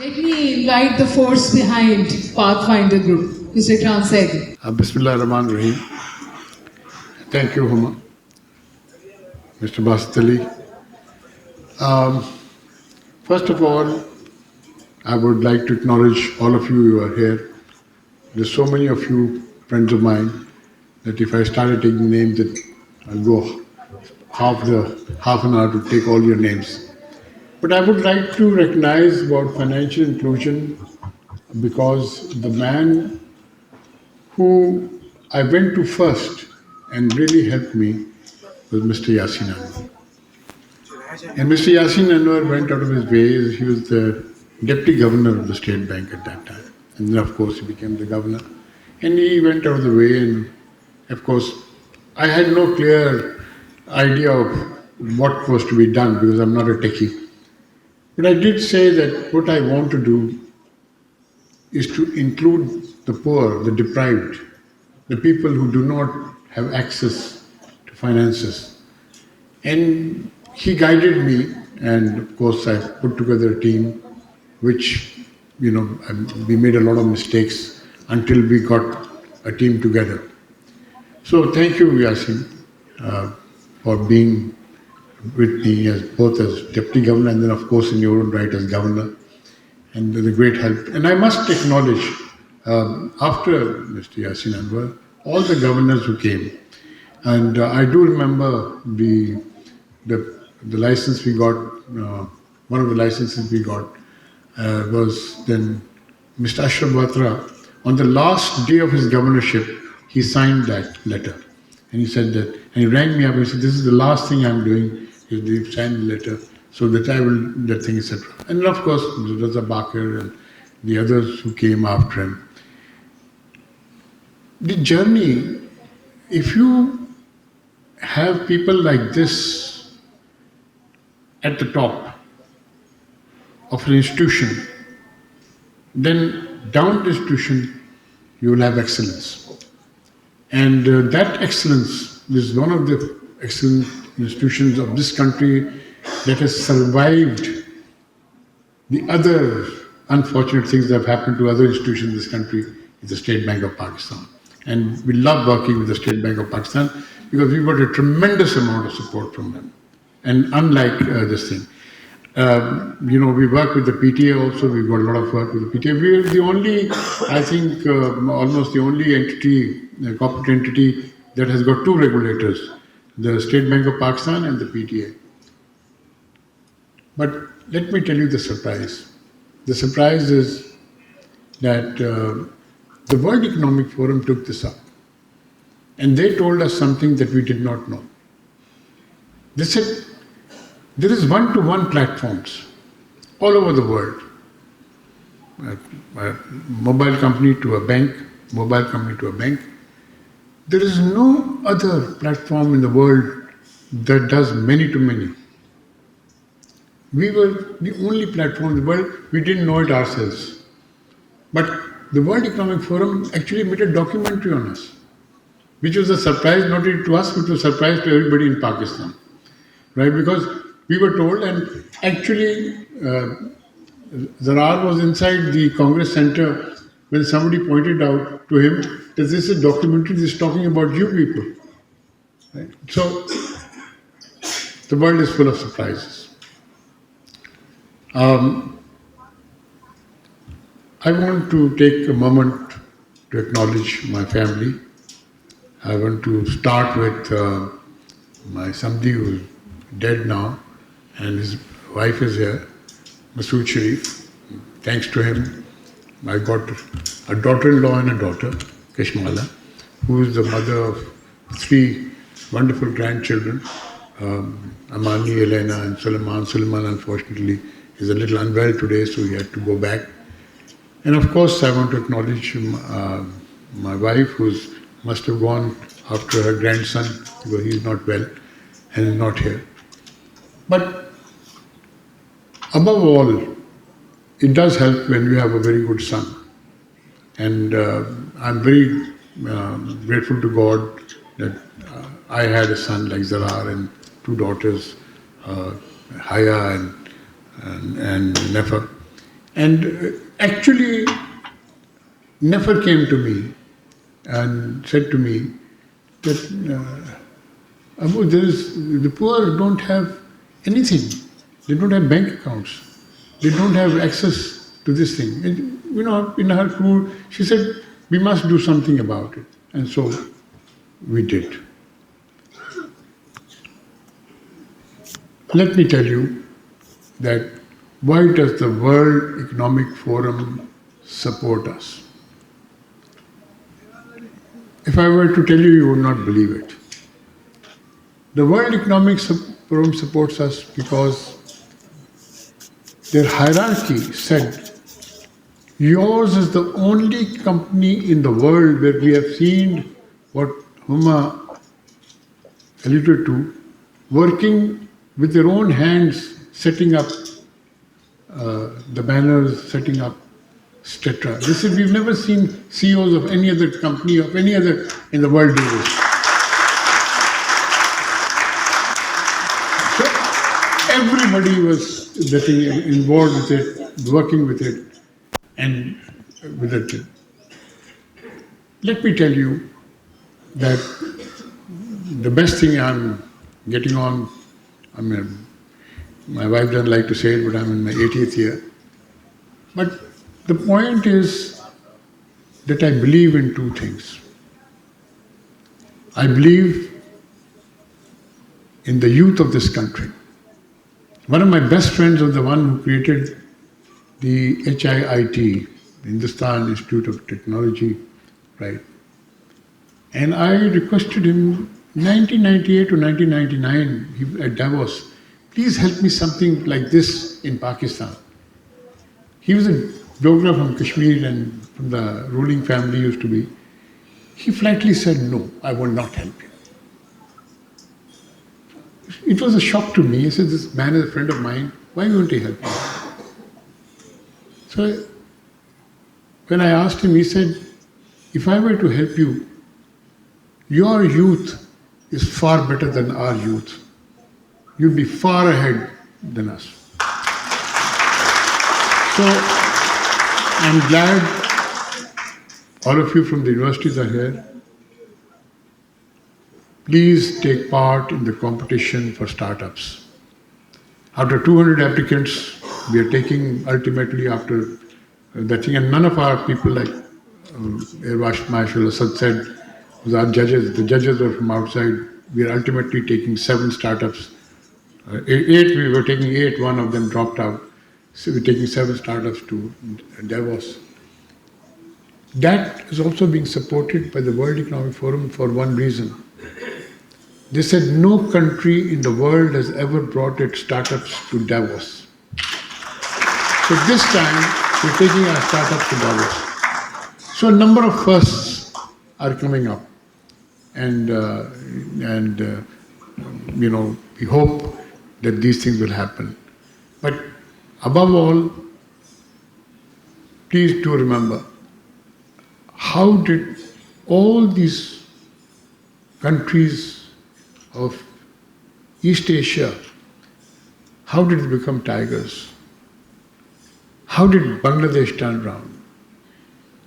Let me invite the force behind Pathfinder Group, Mr. Ikram Sehgal. Bismillah ar-Rahman ar-Rahim. Thank you, Huma. Mr. Basit Ali. First of all, I would like to acknowledge all of you who are here. There's so many of you friends of mine that if I started taking names, I'll go half an hour to take all your names. But I would like to recognize about financial inclusion because the man who I went to first and really helped me was Mr. Yasin Anwar. And Mr. Yasin Anwar went out of his way. He was the deputy governor of the State Bank at that time. And then, of course, he became the governor. And he went out of the way. And, of course, I had no clear idea of what was to be done because I'm not a techie. But I did say that what I want to do is to include the poor, the deprived, the people who do not have access to finances. And he guided me, and of course I put together a team which, we made a lot of mistakes until we got a team together. So thank you, Yasin, for being with me both as deputy governor and then of course in your own right as governor, and with a great help. And I must acknowledge, after Mr. Yasin Anwar, all the governors who came, and I do remember the license we got, one of the licenses we got was then Mr. Ashraf Batra. On the last day of his governorship, he signed that letter. And he said that, and he rang me up and he said, this is the last thing I'm doing, is to sign the letter, so that I will, that thing, etc. And of course, Raza Bakr and the others who came after him. The journey, if you have people like this at the top of an institution, then down the institution you will have excellence. And that excellence is one of the excellent institutions of this country that has survived the other unfortunate things that have happened to other institutions in this country, is the State Bank of Pakistan. And we love working with the State Bank of Pakistan because we got a tremendous amount of support from them. And unlike this thing, we work with the PTA also. We've got a lot of work with the PTA. We're the only, I think, almost the only entity, corporate entity that has got two regulators, the State Bank of Pakistan and the PTA. But let me tell you the surprise. The surprise is that the World Economic Forum took this up. And they told us something that we did not know. They said, there is one-to-one platforms all over the world. A mobile company to a bank, mobile company to a bank. There is no other platform in the world that does many-to-many. We were the only platform in the world, we didn't know it ourselves. But the World Economic Forum actually made a documentary on us, which was a surprise not only to us, but was a surprise to everybody in Pakistan. Right? Because we were told, and actually Zarar was inside the Congress Center when somebody pointed out to him that this is a documentary that is talking about you people. Right? So the world is full of surprises. I want to take a moment to acknowledge my family. I want to start with my somebody who is dead now, and his wife is here, Masood Sharif. Thanks to him, I got a daughter-in-law and a daughter, Kashmala, who is the mother of 3 wonderful grandchildren, Amani, Elena, and Suleiman. Suleiman, unfortunately, is a little unwell today, so he had to go back. And of course, I want to acknowledge my wife, who must have gone after her grandson, because he's not well and is not here. But above all, it does help when you have a very good son. And I'm very grateful to God that I had a son like Zarar and 2 daughters, Haya and Nefa. And actually never came to me and said to me that the poor don't have anything. They don't have bank accounts. They don't have access to this thing. And, in her crew, she said, we must do something about it. And so we did. Let me tell you that why does the World Economic Forum support us? If I were to tell you, you would not believe it. The World Economic Forum supports us because their hierarchy said, yours is the only company in the world where we have seen what Huma alluded to, working with their own hands, setting up the banners, setting up, etc. This is, we've never seen CEOs of any other company, of any other in the world do this. So everybody was getting involved with it, working with it, and with it. Let me tell you that the best thing I'm getting on, my wife doesn't like to say it, but I'm in my 80th year. But the point is that I believe in two things. I believe in the youth of this country. One of my best friends was the one who created the HIIT, Hindustan Institute of Technology, right? And I requested him 1998 to 1999 at Davos, please help me something like this in Pakistan. He was a Dogra from Kashmir and from the ruling family used to be. He flatly said, no, I will not help you. It was a shock to me. He said, this man is a friend of mine, why won't he help me? So when I asked him, he said, if I were to help you, your youth is far better than our youth. You'll be far ahead than us. So I'm glad all of you from the universities are here. Please take part in the competition for startups. After 200 applicants, we are taking ultimately after that thing, and none of our people like Air Marshal Assad said, was our judges, the judges were from outside. We are ultimately taking 7 startups. 8, we were taking 8, one of them dropped out. So we're taking 7 startups to Davos. That is also being supported by the World Economic Forum for one reason. They said no country in the world has ever brought its startups to Davos. So this time, we're taking our startups to Davos. So a number of firsts are coming up. And we hope that these things will happen. But above all, please do remember, how did all these countries of East Asia, how did they become tigers? How did Bangladesh turn around?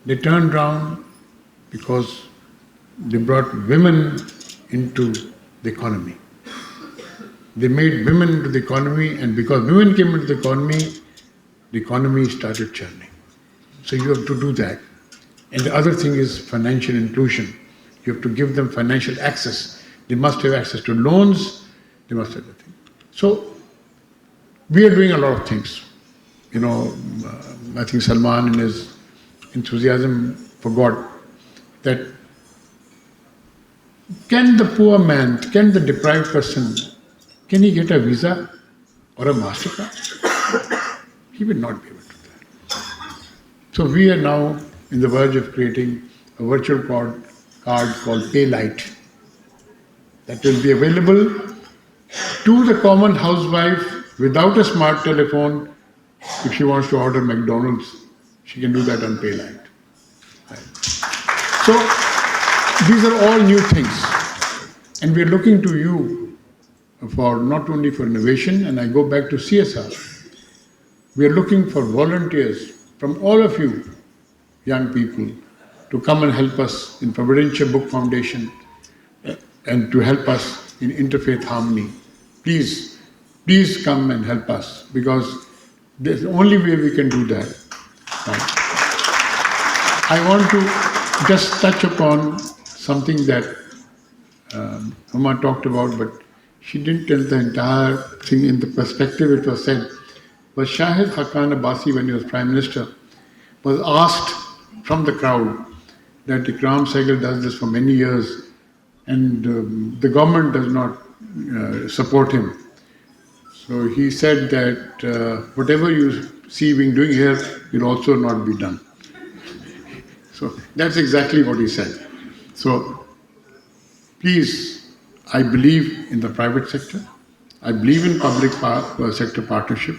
They turned around because they brought women into the economy. They made women into the economy, and because women came into the economy started churning. So you have to do that. And the other thing is financial inclusion. You have to give them financial access. They must have access to loans. They must have the thing. So we are doing a lot of things. I think Salman in his enthusiasm forgot that can the poor man, can the deprived person, can he get a visa or a MasterCard? He will not be able to do that. So we are now in the verge of creating a virtual card called PayLite that will be available to the common housewife without a smart telephone. If she wants to order McDonald's, she can do that on PayLite. Right. So these are all new things. And we're looking to you for not only for innovation, and I go back to CSR. We are looking for volunteers from all of you, young people, to come and help us in Providential Book Foundation and to help us in interfaith harmony. Please, please come and help us because there's the only way we can do that. Right? I want to just touch upon something that Huma talked about, but she didn't tell the entire thing in the perspective it was said. But Shahid Haqqan Abbasi, when he was Prime Minister, was asked from the crowd that Ikram Sehgal does this for many years and the government does not support him. So he said that whatever you see being doing here will also not be done. So that's exactly what he said. So please, I believe in the private sector. I believe in public sector partnership.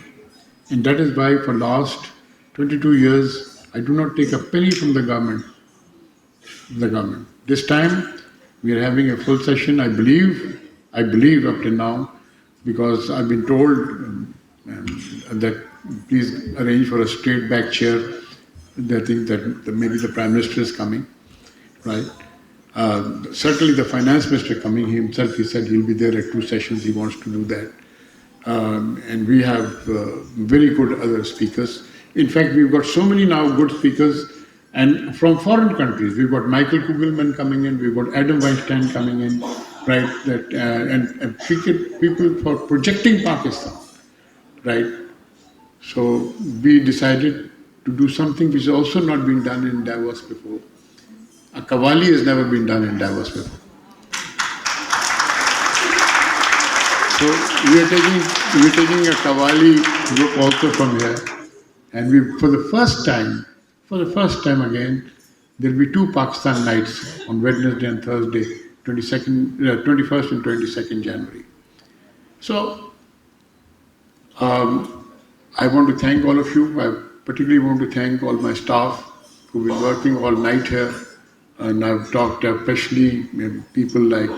And that is why for last 22 years, I do not take a penny from the government. This time, we are having a full session, I believe up to now, because I've been told that please arrange for a straight back chair. They think that maybe the Prime Minister is coming, right? Certainly the Finance Minister coming, he himself, he said he'll be there at 2 sessions, he wants to do that. And we have very good other speakers. In fact, we've got so many now good speakers, and from foreign countries. We've got Michael Kugelman coming in, we've got Adam Weinstein coming in, right? That and people for projecting Pakistan, right? So we decided to do something which has also not been done in Davos before. A Qawwali has never been done in Davos before. So we are taking a Qawwali group also from here, and we for the first time again, there will be 2 Pakistan nights on Wednesday and Thursday, 21st and 22nd January. So I want to thank all of you. I particularly want to thank all my staff who've been working all night here. And I've talked especially people like,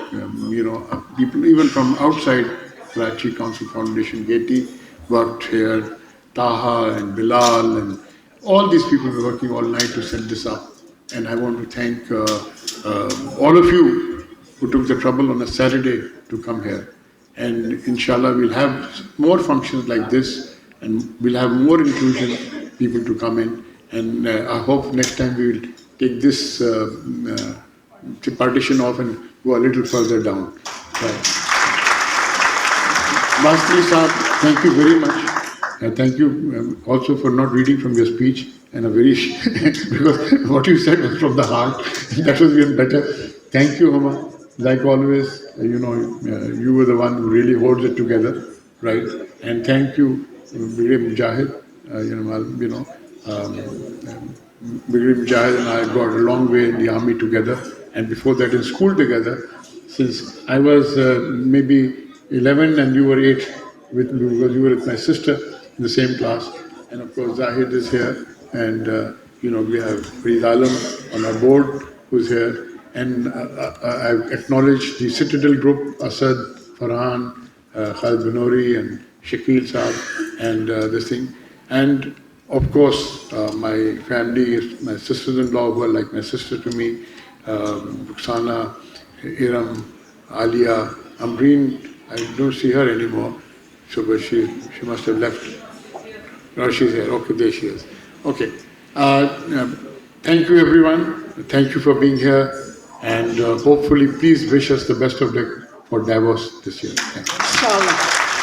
people even from outside Karachi Council Foundation, Geti worked here, Taha and Bilal, and all these people were working all night to set this up. And I want to thank all of you who took the trouble on a Saturday to come here. And inshallah, we'll have more functions like this, and we'll have more inclusion, people to come in. And I hope next time we will take this partition off and go a little further down. Right. Lastly, sir, thank you very much. Thank you also for not reading from your speech, and because what you said was from the heart. That was even better. Thank you, Huma. Like always, you were the one who really holds it together, right? And thank you, Brigadier Mujahid. Brigadier Mujahid and I got a long way in the army together, and before that in school together. Since I was maybe 11 and you were 8, because you were with my sister in the same class. And of course, Zahid is here, and we have Farid Alam on our board who's here. And I acknowledge the Citadel Group, Asad, Farhan, Khalid Banori, and Shakil Saab, and this thing. And of course, my family, my sisters-in-law who are like my sister to me, Ruxana, Ikram, Alia, Amreen. I don't see her anymore, but she must have left. No, she's here. Okay, there she is. Okay. Thank you, everyone. Thank you for being here. And hopefully, please wish us the best of luck for Davos this year. Thank you. Inshallah.